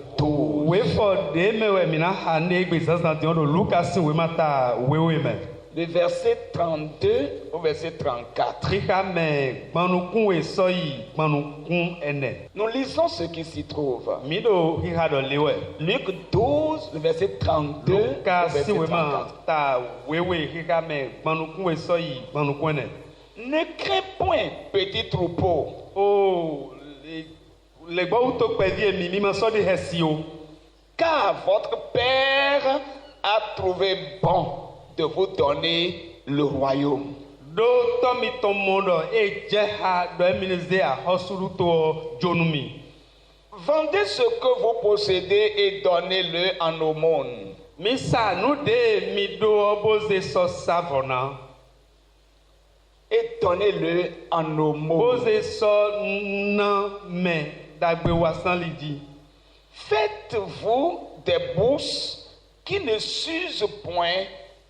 12. We for de me we mina hande gbe sansan ti on Lucas we mata we me. Le verset 32 au verset 34. Rika me gbanukun we so yi gbanukun ene. Nous lisons ce qui s'y trouve. Mi do rika do lewe. Luc 12, le verset 32 au Lucas verset si we 34. ma ta we rika me gbanukun we so yi gbanukun ene. Ne crains point, petit troupeau. Oh le gbo to pe vie mi ma so de hesio. Car votre Père a trouvé bon de vous donner le royaume. Do to mi to mondo e je ha do eminize a hosuru to jonumi. Vendez ce que vous possédez et donnez-le en aumône. Mi sa nu de mi do oboze so savona. Et donnez-le en aumône. Boze so na me dagbe wasan lidi. Faites-vous des bourses qui ne s'usent point,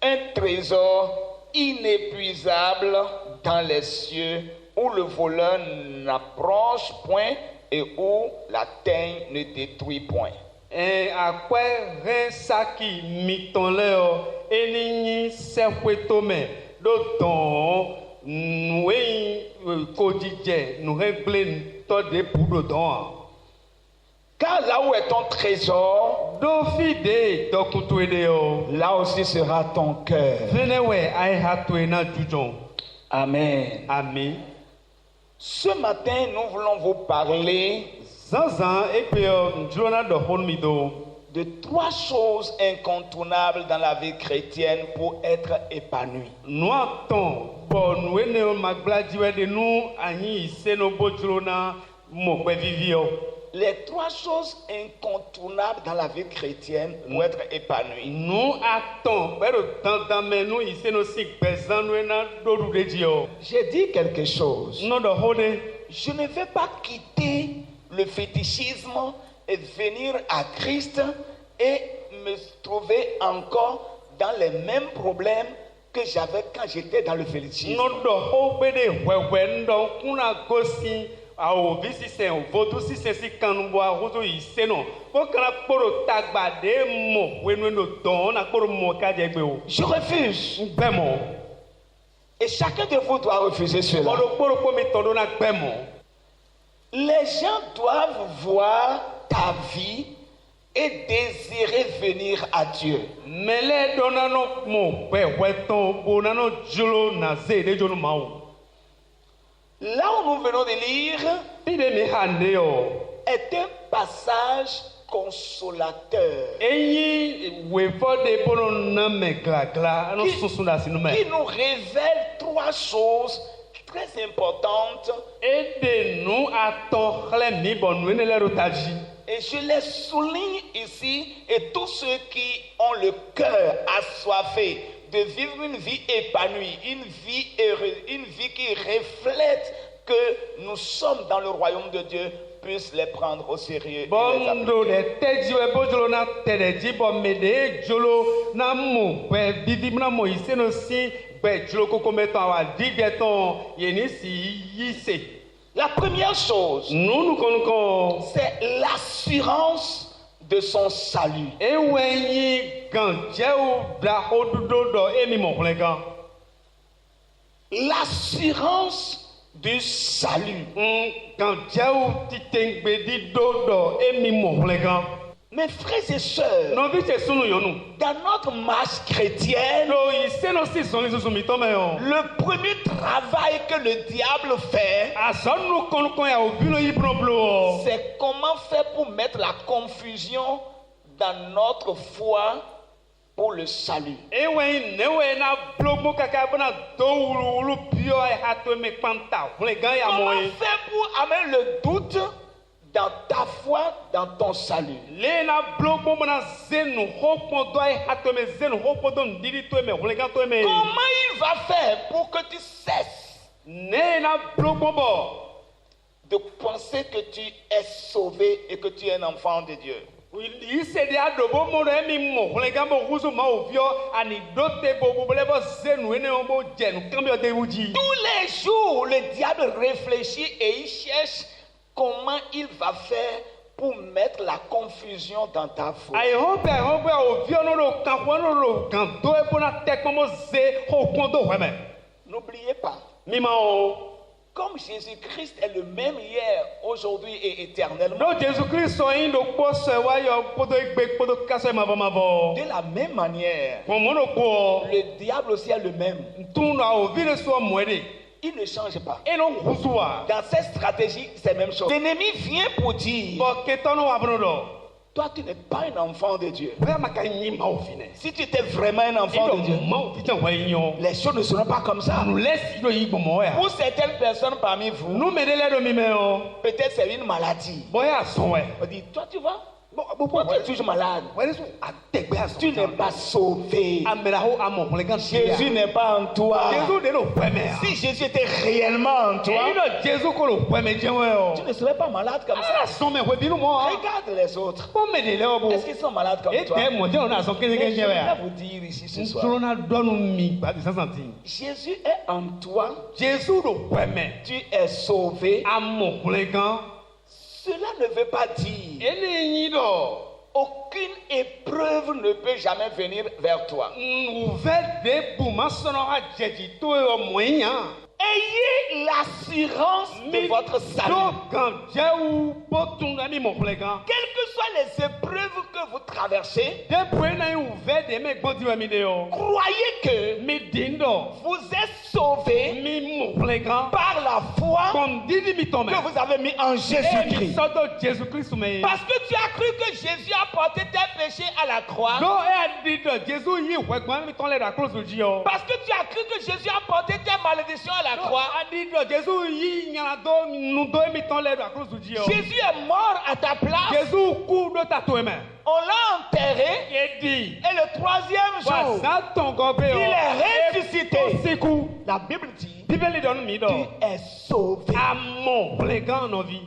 un trésor inépuisable dans les cieux, où le voleur n'approche point et où la teigne ne détruit point. Akwe ren saki mi ton le o eni se kweto me do ton we ko jije nu he glen to de pudo don. Car là où est ton trésor, Do fide do kutu ede o. là aussi sera ton cœur. Fenewe ai hatu ena jujon. Amen. Amen. Ce matin, nous voulons vous parler Zanzan e pe njlona do hon mi do. de 3 choses incontournables dans la vie chrétienne pour être épanoui. Nu aton bo nu ene o maglaji we de nu anyi ise no bojlona mo pe vivio. Les 3 choses incontournables dans la vie chrétienne pour être épanoui. Nu aton pero dandan me nu ise no sik bezan nu ena dodu de dio. J'ai dit quelque chose. No do hode. Je ne vais pas quitter le fétichisme et venir à Christ et me trouver encore dans les mêmes problèmes que j'avais quand j'étais dans le fétichisme. No do ho pe de wewe ndo kuna gosi awo visi se o vodu si se si kanu bo ahuzo ise no. Ko kana poro tagba de mo we no no don na poro mo ka je gbe o. Je refuse. Gbemo. Et chacun de vous doit refuser cela. Poro po mi todo na gbemo. Les gens doivent voir ta vie et désirer venir à Dieu. Mele dona no mo pe weton bona no julo na ze de jonu mawo. Là où nous venons de lire Ide mi hande o. est un passage consolateur Eyi we fo de bono na me glagla no susun da sinu me. qui nous révèle 3 choses très importantes Ede nu aton khle mi bon nu ne le rotaji. et je les souligne ici et tous ceux qui ont le cœur assoiffé de vivre une vie épanouie, une vie heureuse, une vie qui reflète que nous sommes dans le royaume de Dieu puissent les prendre au sérieux. Et les Bondo appliquer. de teji we bojolo na tede ji bo me de jolo na mu pe bibi na mo ise no si pe jolo koko meton awa digeton yeni si yise. La première chose, Nu kon c'est l'assurance de son salut. ewenyi ganje o bla hodudo do emi mo plegan. L'assurance du salut. Ganje o titengbe di do emi mo plegan. Mes frères et sœurs, No vi se sunu yonu. dans notre marche chrétienne, No ise no si son lisusu mi to me yo. le premier travail que le diable fait, Asonu kon ya obino yi problo. c'est comment faire pour mettre la confusion dans notre foi pour le salut. Ewe newe na blomo kaka bana do wulu bio e hato me kwanta. Plegan ya Comment moye. faire pour amener le doute dans ta foi, dans ton salut? Le na blomo bana zenu hopo do e hato me zenu hopo do ndiri to me plegan to me. Comment il va faire pour que tu cesses Ne na blomo bo. de penser que tu es sauvé et que tu es un enfant de Dieu? Ise de adobo mo emi mo plegan bo huzu ma ovio ani dote bo bo le bo zenu ene o bo jenu kambio de uji. Tous les jours, le diable réfléchit et il cherche comment il va faire pour mettre la confusion dans ta foi. Ayi hɔn bɛ o viɔ n'o do kan fɔ n'o do kan do e bona tɛ kɔmɔ ze o kɔn do wɛmɛ. N'oubliez pas, Mima o. comme Jésus-Christ est le même hier, aujourd'hui et éternellement, N'o Jésus Christ sɔn yin do kpɔ sɛ wa yɔ kpoto egbe kpoto kasɛ mavɔ. de la même manière, Kɔmɔ do kpɔ. le diable aussi est le même. Tun na o vi de sɔ mɔɛ de. Il ne change pas. E n'o husu wa. Dans cette stratégie, c'est la même chose. L'ennemi vient pour dire, Bɔn ketɔ n'o wa bolo dɔ. toi tu n'es pas un enfant de Dieu. Bóyá ma ka yin ma o fi nɛ. Si tu étais vraiment un enfant de Dieu, Ma o ti jɛ wa yin yɔ. les choses ne seront pas comme ça. Nu lɛ si do yi gbɔmɔ ya. Pour certaines personnes parmi vous, Nu mɛ de lɛ do mi mɛ o. peut-être c'est une maladie. Bóyá sɔn wɛ. On dit, toi tu vois, pourquoi tu es toujours malade? Wɛrɛ sɔn a tɛgbɛ a sɔn. Tu n'es pas sauvé. Amɛraho amɔkùnrin kan ti ya. Jésus n'est pas en toi. Jésus de l'o pɛmɛ ya. Si Jésus était réellement en toi, Èyí náà Jésus kò l'o pɛmɛ jɛwɛ tu o. ne serais pas malade comme A ça. sɔn mɛ wɛ binu mɔ. Regarde les autres. Kɔmɛ de lɛ o bo. Est-ce qu'ils sont malades comme E toi? tɛ mɔjɛ o na sɔn Mais kézéké je jɛwɛ vais ya. vous dire ici ce soir. Nsorona dɔnu mi gbadi sisan ti. Jésus est en toi. Jésus l'o pɛmɛ. Tu es sauvé. Amɔkùnrin kan. Cela ne veut pas dire Eli yin dɔ. aucune épreuve ne peut jamais venir vers toi. Nfɛ de buma sɔnna ka jɛji to yɔ mɔɛ yan. Ayez l'assurance de votre salut. Do kan jɛwu bɔ tun na mi mɔkùnrin kan. Quelles que soient les épreuves que vous traversez, Depuis na yin fɛ de mɛ gbɔn ti wɛ mi de yɔ. croyez que Mi den dɔ. vous êtes sauvés Mi mɔkùnrin kan. par la foi Kɔn didi mi tɔn que mɛ. vous avez mis en E mi Jésus-Christ. sɔdɔ Jésus Christ mɛ ye. Parce que tu as cru que Jésus a porté tes péchés à la croix. Do e y'a di dɔ Jésus yi wɛ gbɔn mi tɔn lɛ da koloso dzi yɔ. Parce que tu as cru que Jésus a porté tes malédictions à la croix. A di dɔ Jésus yi ɲana do nu do mi tɔn lɛ da koloso dzi yɔ. Jésus est mort à ta place. Jésus ku do ta to mɛ. On l'a enterré. E di. Et le troisième Wa jour, sa tɔn kɔ be il yɔ. est ressuscité. Siku. La Bible dit, Bíbélì dɔnni mi tu dɔ. es sauvé. Amɔkùnrin kan nɔvi.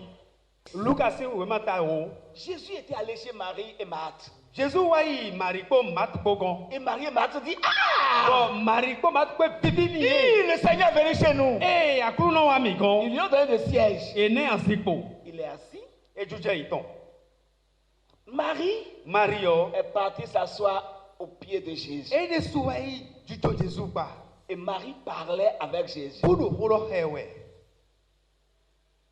Lukasi wema ta o. Jésus était allé chez Marie et Marthe. Jésus wa yi marikpo matukpo gan. Et Marie et Marthe dit, ah, Bɔn marikpo matukpo bibi ni ye. le Seigneur est venu chez nous. Ee akuru wa mi Ils gan. lui ont donné le siège. Ene asikpo. Il est assis. Ejujɛ itɔn. Marie Mario. est partie s'asseoir au pied de Jésus. E de suwa yi jutɔ Jésus gba. Et Marie parlait avec Jésus. Kudo kuro hɛwɛ.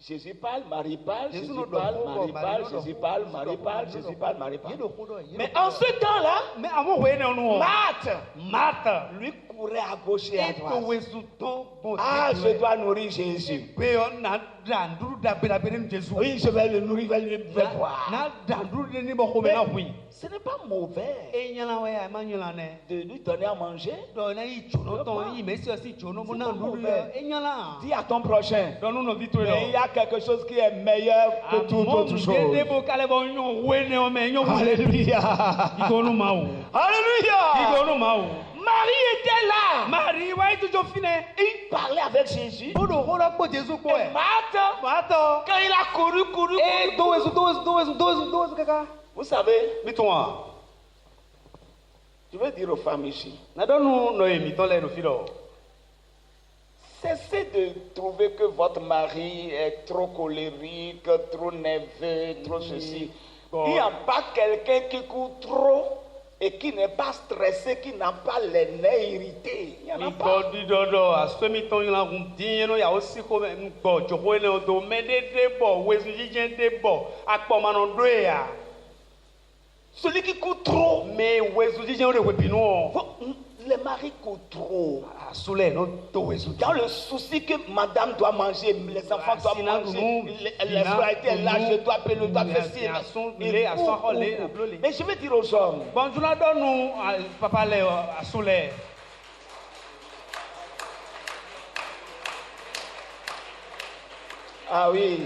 Jésus parle, Marie parle, Jésus Jésus no parle, dɔ Marie ko parle, Marie no Jésus dɔ parle, ko, Marie parle, Jésus parle, Marie Ye parle. do ko dɔ, ye Mais do ko en dɔ. ce temps-là, Mais awo wɛ ne nu wɔ. Marthe Mata. lui courait à gauche et à E to droite. wesu tɔn bɔn. Ah, je dois nourrir Jésus. Pe yɔ na danduru da berabere ni Jésus. Oui, je vais le nourrir, je vais boire. Na danduru de ni bɔ ko mɛ na hui. Ce n'est pas mauvais E ɲɛna wɛ a ma ɲɛna nɛ. de lui donner à manger. Dɔn na yi jono tɔn yi mɛ si ɔsi jono mo na nduru yɛ. E ɲɛna. Dis à ton prochain. Dɔn nu nɔ vi to Mais il y yɛ. a quelque chose qui est meilleur que toute autre chose. Dede bo k'ale bɔ ɲɔ wele o mɛ ɲɔ wele. Alléluia. Ikonu ma o. Alléluia. Ikonu ma o. Marie était là. Mari wa yi tuntun finɛ. Il parlait avec Jésus. O do ko la kpɔ Jésus kpɔ Et yɛ. Marthe, Matɔ. quand il a couru, E dowesu kaka. vous savez, Mi tɔn wa. je vais dire aux femmes ici, Na dɔ nu nɔ ye mi tɔn lɛ do fi lɔ. cessez de trouver que votre mari est trop colérique, trop nerveux, trop ceci. Bon. Il n'y a pas quelqu'un qui court trop et qui n'est pas stressé, qui n'a pas les nerfs irrités. Il n'y en Mi a pas. gbɔ di dɔ dɔ aso mi tɔn yina kun di yɛ no yawo si ko mɛ gbɔ jogo yɛ no do mɛ de bɔ wesu jíjɛ de bɔ akpɔmanɔ do yɛ ya. Celui qui court trop, Mɛ wesu jíjɛ o de we binu o. les maris courent trop. Aso lɛ no do wesu. Dans le souci que madame doit manger, les enfants doivent Sina manger, nous, les scolarité est là, je dois payer, je dois faire ci. Mais Mais je vais dire aux hommes, Bon juna dɔ nu papa lɛ aso lɛ. ah oui,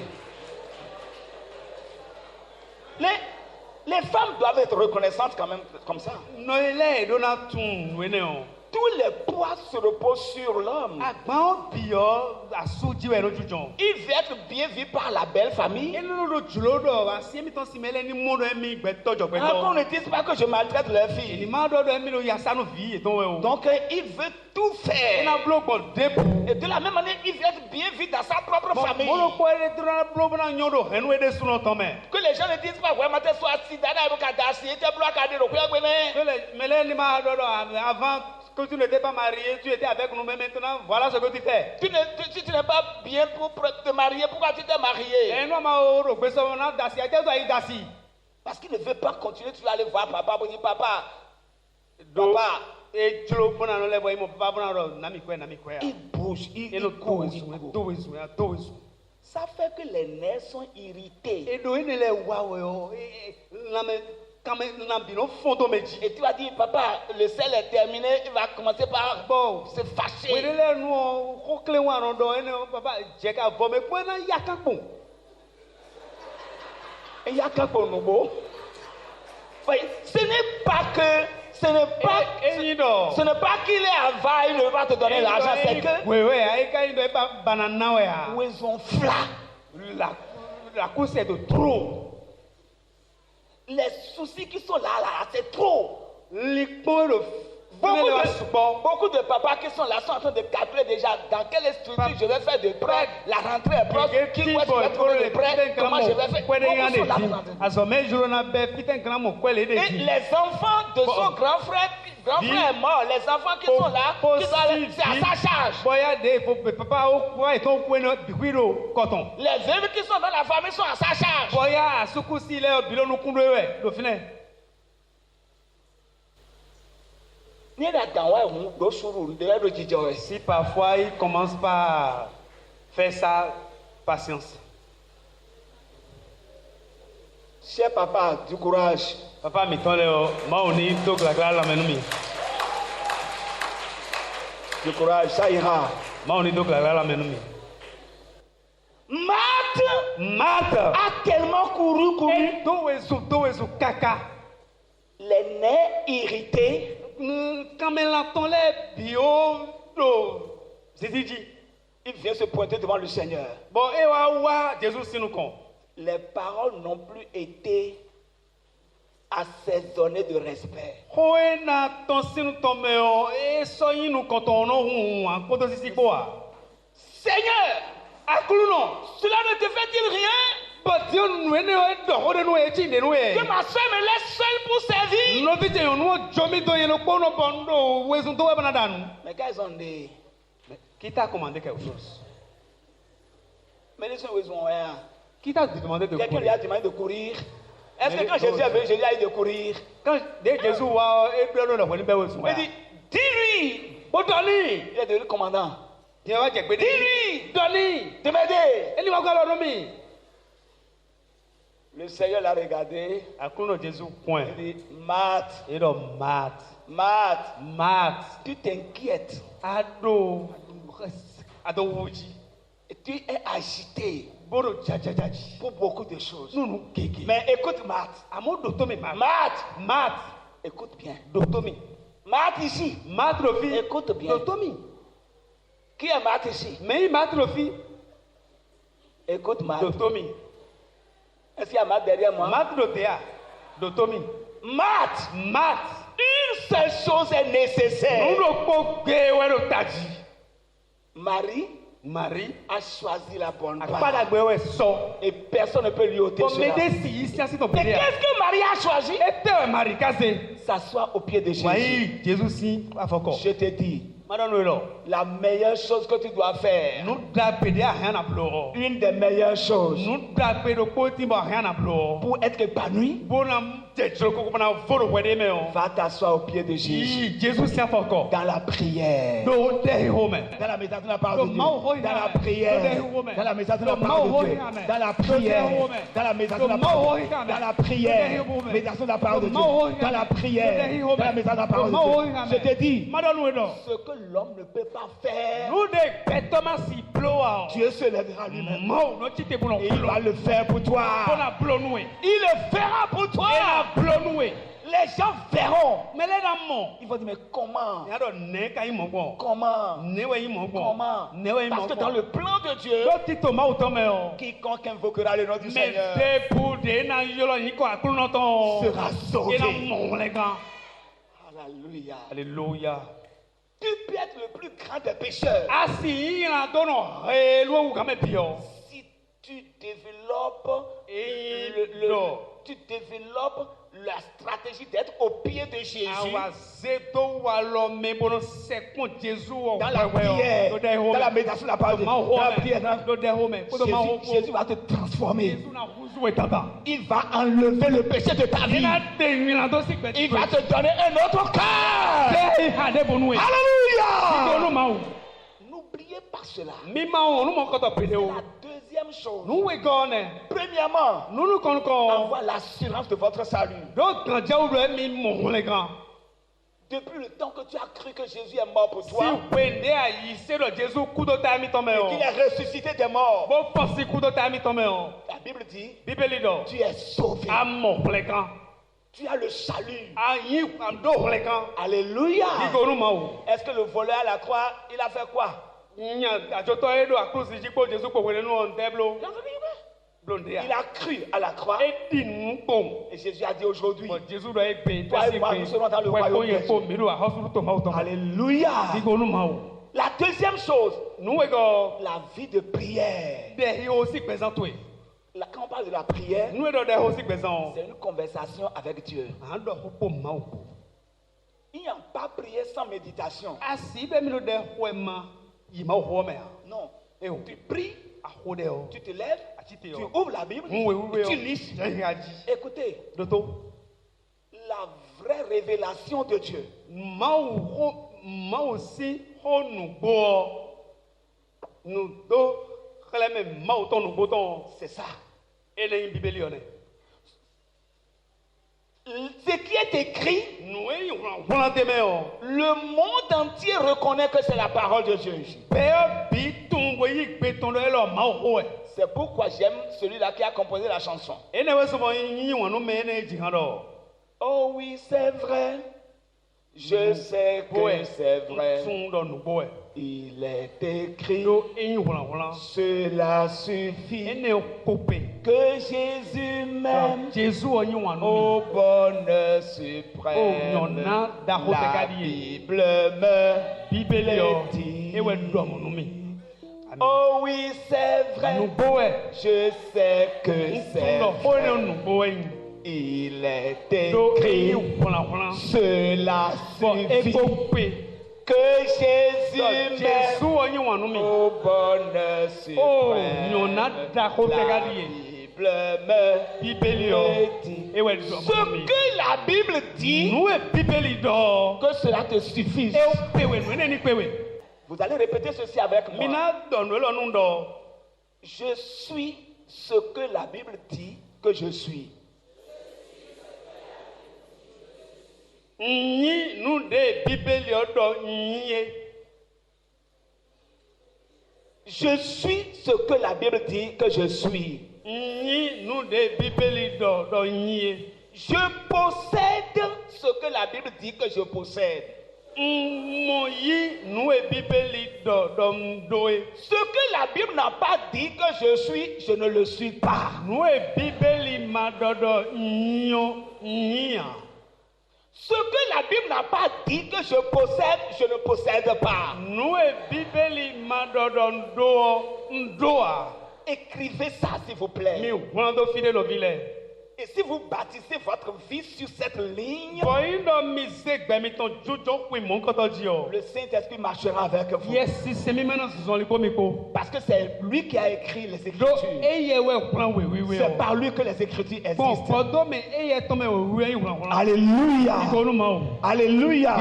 les femmes doivent être reconnaissantes quand même comme ça. Nɔ ye lɛ do na tun wene o. Tu tous les poids se reposent sur l'homme. Agbawo biyo asujiwe no jujon. Il veut être bien vu par la belle famille. Enu do julodo asiemi ton simele ni modo emi gbeto Qu'on jogbeto. ne dise pas que je maltraite leur Ni fille. ma do emi lo yasanu vi eton we o. Donc il veut tout faire. Ina blo gbo debu. Et de la même manière, il veut être bien vu dans sa propre famille. Molo ko ere dra blo na nyodo henu ede suno tome. Que les gens ne disent pas, ouais, maintenant, soit assis, dada, et kadasi, et te bloque à dire, Mele ni ma do avant que tu n'étais pas marié, tu étais avec nous, mais maintenant, voilà ce que tu fais. Si tu n'es pas bien pour te marier, pourquoi tu t'es marié? Parce qu'il ne veut pas continuer, tu vas aller voir papa, pour dire papa, papa. Il bouge, il court. Ça fait que les nerfs sont irrités. Et tu vas dire, papa, le sel est terminé, il va commencer par se fâcher. Et il y a qu'un bon nouveau. Ce n'est pas que, ce n'est pas qu'il est avare, il ne veut pas te donner l'argent, c'est que où ils ont flat. La course est de trop. Les soucis qui sont là, c'est trop. Beaucoup de papas qui sont là sont en train de calculer déjà dans quelle structure je vais faire de prêt, la rentrée est proche, qui je vais trouver de prêt, comment je vais faire. Et les enfants de son grand frère est mort, les enfants qui sont là, c'est à sa charge. Les veuves qui sont dans la famille sont à sa charge. Si parfois il commence par faire ça, patience. Cher papa, du courage. Papa, Du courage, ça ira. Marthe a tellement couru. Les nerfs irrités. Il vient se pointer devant le Seigneur. Les paroles n'ont plus été assaisonnées de respect. Seigneur, cela ne te fait-il rien? Que ma soeur me laisse seule pour servir. Mais quand ils ont dit, qui t'a commandé quelque chose? mais ils ont rien. Qui t'a demandé de Quelqu'un courir? lui a demandé de courir. Est-ce que quand Jésus est venu, Jésus a dit de courir? Quand Jésus voit il dit, dis-lui. Il est devenu commandant. Dis-lui de m'aider. Le Seigneur l'a regardé. Il dit, Marthe, tu t'inquiètes. Et tu es agité pour beaucoup de choses. Mais écoute Marthe. Marthe, écoute bien. Marthe ici. Écoute bien. Qui est Marthe ici? Écoute Marthe. Est-ce qu'il y a Marthe derrière moi? Marthe, une seule chose est nécessaire. Marie a choisi la bonne part. Et personne ne peut lui ôter cela. Et qu'est-ce que Marie a choisi? S'asseoir au pied de Jésus. Je te dis, la meilleure chose que tu dois faire, une des meilleures choses pour être épanoui, va t'asseoir au pied de Jésus. Dans la prière. Dans la méditation de la parole de Dieu. Dans la prière. Dans la méditation de la parole de Dieu. Dans la prière. Dans la méditation de la parole de Dieu. Dans la prière. Méditation de la parole de Dieu. Dans la prière. Dans la méditation de la parole de Dieu. Je te dis, ce que l'homme ne peut pas faire, Dieu se lèvera lui-même. Et il va le faire pour toi. Il le fera pour toi. les gens verront. Mais les gens m'ont. Ils vont dire, mais comment? Il y a des nez qui m'ont bon. Comment? Comment? Parce que dans le plan de Dieu, quiconque invoquera le nom du Seigneur sera sauvé. Alléluia. Alléluia. Tu peux être le plus grand des pécheurs. Si tu développes tu développes la stratégie d'être au pied de Jésus dans la prière, dans la méditation de la parole, dans la prière, Jésus va te transformer. Il va enlever le péché de ta vie. Il va te donner un autre cœur. Alléluia. N'oubliez pas cela. C'est la deuxième chose. Premièrement, avoir l'assurance de votre salut. Depuis le temps que tu as cru que Jésus est mort pour toi, et qu'il est ressuscité des morts, la Bible dit, tu es sauvé. Tu as le salut. Alléluia. Est-ce que le voleur à la croix, il a fait quoi? Il a cru à la croix. Et Jésus a dit aujourd'hui, toi et moi, nous serons dans le royaume de Dieu. Alléluia. La deuxième chose, la vie de prière. Quand on parle de la prière, c'est une conversation avec Dieu. Il n'y a pas prière sans méditation. Non. Tu pries, tu te lèves, tu ouvres la Bible, et tu lis. Écoutez, la vraie révélation de Dieu, c'est ça. Ce qui est écrit, le monde entier reconnaît que c'est la parole de Dieu ici. C'est pourquoi j'aime celui-là qui a composé la chanson. Oh oui, c'est vrai. Je sais que c'est vrai. Il est écrit, cela suffit, que Jésus m'aime au bonheur suprême. La Bible me dit. Oh oui, c'est vrai. Je sais que c'est vrai. Il est écrit, cela suffit, que Jésus m'aime au bonheur suprême. La Bible me dit. Ce que la Bible dit, que cela te suffise. Vous allez répéter ceci avec moi. Je suis ce que la Bible dit que je suis. Je suis ce que la Bible dit que je suis. Je possède ce que la Bible dit que je possède. Ce que la Bible n'a pas dit que je suis, je ne le suis pas. Ce que la Bible n'a pas dit que je possède, je ne possède pas. Écrivez ça s'il vous plaît. Et si vous bâtissez votre vie sur cette ligne, le Saint-Esprit marchera avec vous. Parce que c'est lui qui a écrit les Écritures. C'est par lui que les Écritures existent. Alléluia. Alléluia.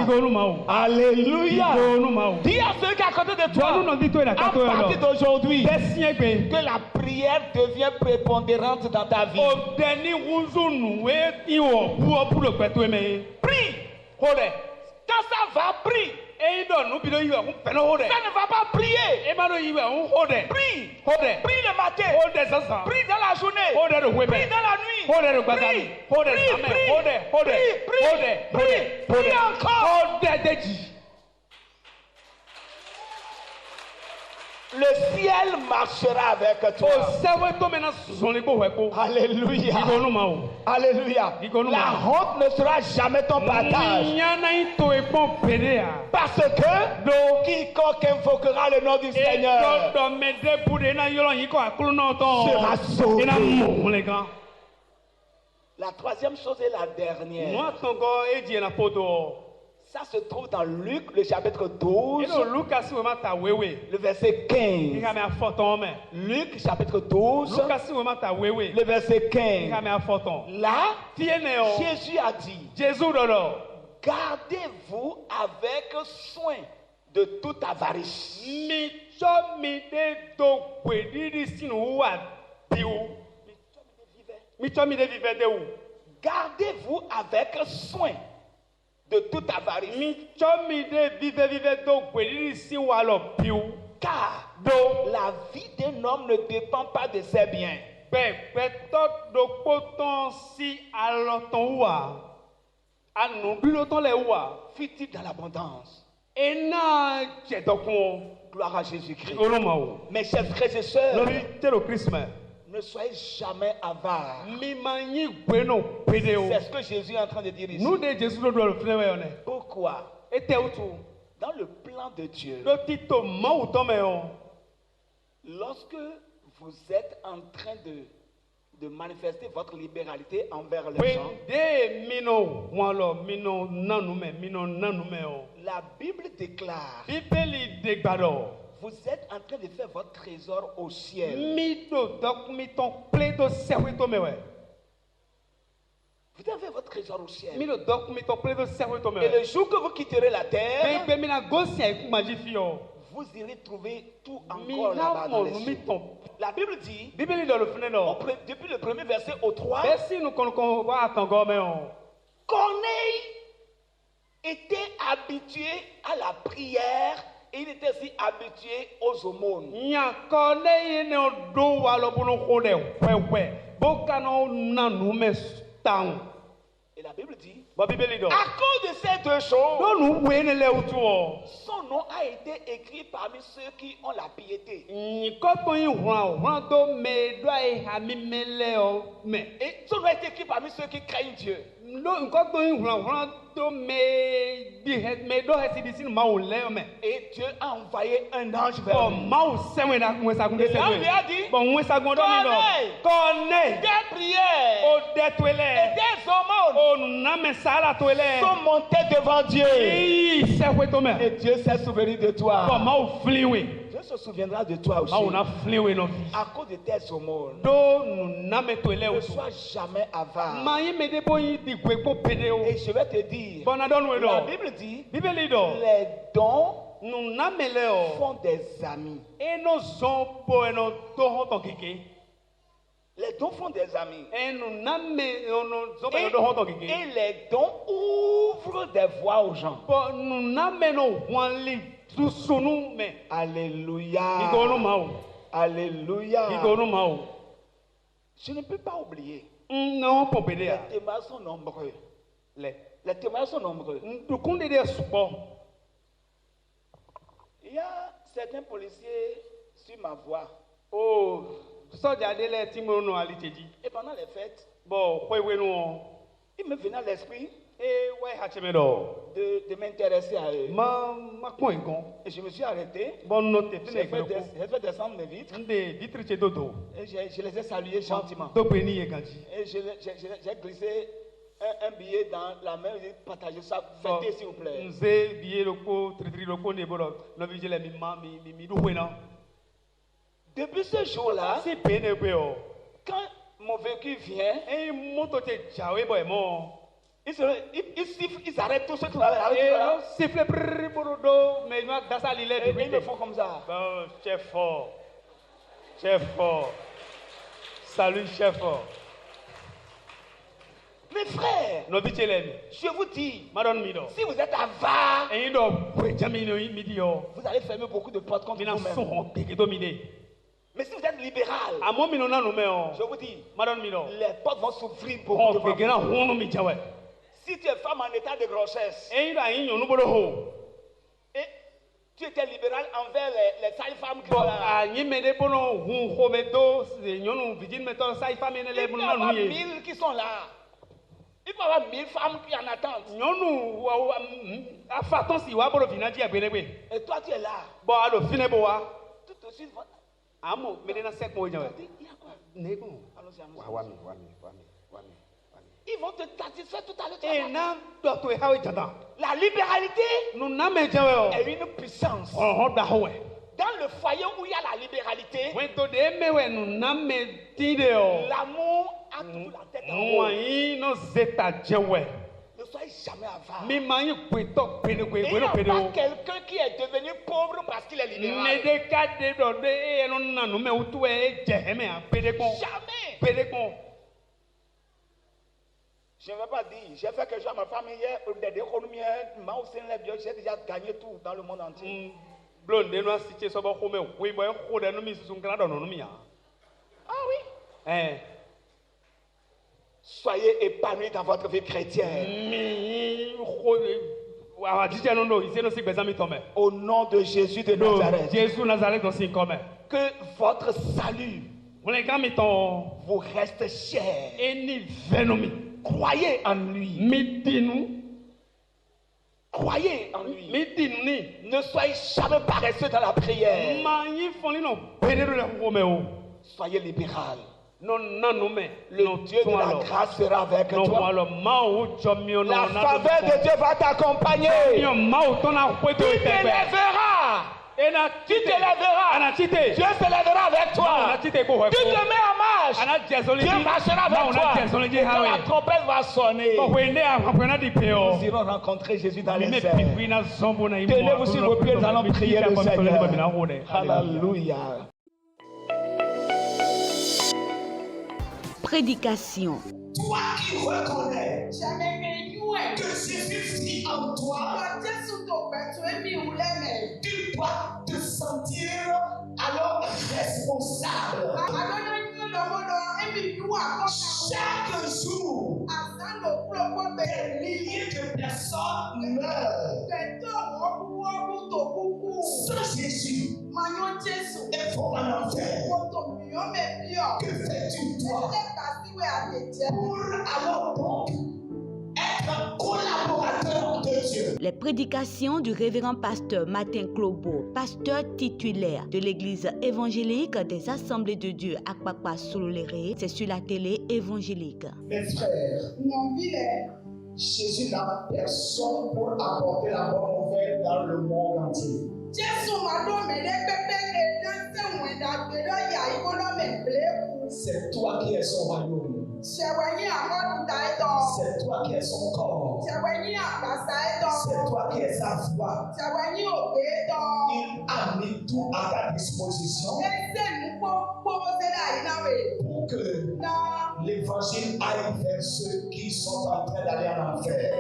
Alléluia. Dis à ceux qui sont à côté de toi, à partir d'aujourd'hui, que la prière devient prépondérante dans ta vie. Prie. Quand ça va, prie. e do nu bi do yiwe un peno hode Ça ne va pas prier. e ma do yiwe un hode Prie. hode Prie le matin. hode sasa Prie dans la journée. hode do Prie webe dans la nuit. hode do gbasami Prie. hode Prie. same Prie. hode Prie. Prie encore. hode deji Le ciel marchera avec o toi. sewe to mena zoni bo wepo Alléluia. igonu ma o Alléluia. Igonu La ma. honte ne sera jamais ton partage. nyana ito e bon pedea Parce que quiconque invoquera le nom du Seigneur do me de bude na yolo yin ko akulu na to sera sauvé. ina mo le gan La troisième chose et la dernière. mo tongo eji na poto Ça se trouve dans Luc, le chapitre 12, ino Lucas we mata wewe le verset 15. Ika me afoton me Luc, chapitre 12, Lucas we mata wewe le verset Ika 15. me afoton Là, tiene o Jésus a dit, Jésus dodo gardez-vous avec soin de toute avarice. mi cho mi de do gwedidi sinu wa biu mi cho mi de vive de u Gardez-vous avec soin de toute avarice. mi cho mi de vive do gwedidi sinu wa lo biu Car do la vie d'un homme ne dépend pas de ses biens. pẹpẹtọ do kpọtọ si alọtọn wa anubilotọn lẹ wa Fut-il dans l'abondance? ena jẹdọkun Gloire à Jésus-Christ. olùmọ o Mes chers frères et sœurs, lórí tẹlẹ christmas ne soyez jamais avares. mi ma yin gbẹnu pede o C'est ce que Jésus est en train de dire ici. nu de jesu do do fúnẹ wẹ ọnẹ Pourquoi? ete utu Dans le plan de Dieu, do tito mawu tọmẹ o lorsque vous êtes en train de manifester votre libéralité envers les gens, pede minnu wọn lọ minnu nanumẹ o la Bible déclare, bíbélì de gbàdọ vous êtes en train de faire votre trésor au ciel. mi do dọkumitọn ple do sẹwé tọmẹ wẹ. Vous avez votre trésor au ciel. mi lo dɔkumitɔ kple do sɛwɛ tɔ Et mɛ le jour que vous quitterez la terre, gbɛgbɛ mina gosia ikumaji fi yɔ vous irez trouver tout encore mi là-bas na dans les mɔnu mi cieux. tɔn La Bible dit, bíbélì dɔ lo fúnɛ dɔ depuis le premier verset au 3, bɛsi nu kɔnɔkɔn wa kɔngɔ mɛ o Corneille était habitué à la prière et il était aussi habitué aux aumônes. nyakɔ ne ye ne do wa lɔ bolo ko dɛ wɛwɛ bo kana na nu mɛ tan Et la Bible dit, bɔn bíbélì dɔ à cause de ces deux choses, do nu wee ne lɛ wutu wɔ son nom a été écrit parmi ceux qui ont la piété. nyikɔtɔ yi hɔn do mɛ do ayi hami mɛ lɛ o mɛ Et son nom a été écrit parmi ceux qui craignent Dieu. do nkɔtɔ yi hɔn do mɛ do hɛsi di sinu mawu lɛ o mɛ. Et Dieu a envoyé un ange vers Bon, lui. mau sɛwɛn na ŋusagun de Et là, on lui a sɛwɛn. dit, Bon, ŋusagun dɔ mi dɔ. Kɔnɛ. des prières O dɛ to et lɛ. des aumônes O nunamɛ sara to lɛ. sont montées devant Dieu. Ii sɛwɛ to Et mɛ. Dieu s'est souvenu de toi. Bon, mau filiwe. Dieu se souviendra de toi aussi. Mau na filiwe nɔ fi. À cause de tes aumônes. Do nunamɛ to lɛ Ne o. sois jamais avare. Maa yi mɛ de bo yi di gbe ko pede o. Et je vais te dire, Bɔn na dɔ nu ye la dɔ. Bible dit, Bíbélì dɔ. les dons Nunamɛ lɛ o. font des amis. Eno zɔn bo eno do hɔn tɔ keke. Les dons font des amis. Nunamɛ eno zɔn bo Et, eno do hɔn tɔ keke. et les dons ouvrent des voies aux gens. Bɔn nunamɛ no wɔnli dusunu mɛ. Alléluia. Igonu ma o. Alléluia. Igonu ma o. Je ne peux pas oublier. Non pɔnpe de Les ya. témoignages sont nombreux. Lɛ. Les témoignages sont nombreux. Ndukun de de sukpɔ. Il y a certains policiers sur ma voie. O sɔdza de lɛ ti mo nɔ ali tsedzi. Et pendant les fêtes, Bɔn xɔewe nu wɔ. il me venait à l'esprit E wa hatsɛmɛ dɔ. de m'intéresser à eux. Ma kpɔn yi gɔn. Et je me suis arrêté. Bɔn nɔ te fi J'ai ne fait, gbɛ ko. j'ai fait descendre mes vitres. N de vitiri tse dodo. Et je les ai salués gentiment. Do pe ni ye kan dzi. Et j'ai glissé un billet dans la main. J'ai partagé ça. Fêtez, s'il vous plaît. Nze biye loko tiritiri loko ne bɔ dɔ. Nɔvi dzi lɛ mi du hoe na. Depuis ce jour-là, Si pe ne pe o. quand mon véhicule vient, Eyi moto tse dzawe bɔ ɛmɔ. ils sifflent, ils arrêtent tout ce qui va Et là. siffle brrr borodo, mais nous dans sa lile Et ils me font comme ça. Bon, chef fort. Chef fort. Salut chef fort. Mais frères, Novi chelemi. je vous dis, Madon mido. si vous êtes avare, Et il doit jamais midio. vous allez fermer beaucoup de portes contre Mina vous-même. son teke domine. Mais si vous êtes libéral, A mo mino na no me o. je vous dis, Madon mido. les portes vont s'ouvrir beaucoup On devant fait gena vous. hono mi jawe. Si tu es femme en état de grossesse Et il a une no bolo ho. et tu étais libéral envers les sales femmes qui Bon, sont là, a nyi me de bono hu ho me do nyonu vigile me to sai femme ne le il peut bono y na avoir nu ye. 1000 qui sont là. Il peut y avoir 1000 femmes qui en attendent. Nyonu a fa ton si wa bolo vinaji agbene gbe. Et toi, tu es là. Bon, alo fine bo wa. Tout de suite, Amo me de na sek mo jawe. il y a quoi? Nego. Allons-y, allons-y. Wa mi. Ils vont te satisfaire tout à l'heure. tu vas E voir. na do to ha we jada. La libéralité Nu na me jawe o. est une puissance. Oh da ho we. Dans le foyer où il y a la libéralité, When to de me we nu na me tinde o. l'amour a toujours la tête en Mo haut. yi no zeta jawe. Ne soyez jamais avare. Mi ma yi gbeto pene Et il n'y no a pene pas o. quelqu'un qui est devenu pauvre parce qu'il est libéral. Ne de ka de do de e no na nu me utu e jeheme a pede kon. Jamais. Pede kon. Je ne vais pas dire, j'ai fait quelque chose à ma famille hier, des économies, j'ai déjà gagné tout dans le monde entier. Blonde no asiche so ba ko me we boy ko de no mi susun kala do no mi ya. Ah oui. Eh. Soyez épanouis dans votre vie chrétienne. Mi ko wa jije no no ise no si gbeza mi to me. Au nom de Jésus de No Nazareth. Jésus Nazareth do si ko me. Que votre salut Mo le ka mi ton vous reste cher. eni venomi. Croyez en lui. Mi dinu. Croyez en lui. Mi dinu ni. Ne soyez jamais paresseux dans la prière. Ma yi foni no pede do le ko me o. Soyez libéral. Non non no me. Le Dieu de la grâce sera avec No toi. malo ma o jomio no La na. faveur de Dieu va t'accompagner. Yo ma o to na ko to Tu te. t'élèveras. Ena Tu t'élèveras. Ana chite. Dieu s'élèvera avec Ana toi. chite ko ho. Tu te mets en marche. Ana jesole Dieu marchera avec toi. Et quand la trompette va sonner, nous irons rencontrer Jésus dans les airs. Tenez-vous sur vos pieds, nous allons prier le Seigneur. Alléluia. Prédication. Toi qui reconnais que Jésus vit en toi, tu dois te sentir alors responsable. Chaque jour, des milliers de personnes meurent sans Jésus et vont en enfer. Que fais-tu toi pour alors donc être collaborateur de Dieu? Les prédications du révérend pasteur Martin Clobo, pasteur titulaire de l'église évangélique des Assemblées de Dieu à Akpakpa Sololéré, c'est sur la télé évangélique. Mes frères, Jésus n'a personne pour apporter la bonne nouvelle dans le monde entier. C'est toi qui es son royaume. C'est toi qui es son corps. C'est toi qui es sa voix. Il a mis tout à ta disposition pour que l'évangile aille vers ceux qui sont en train d'aller en enfer.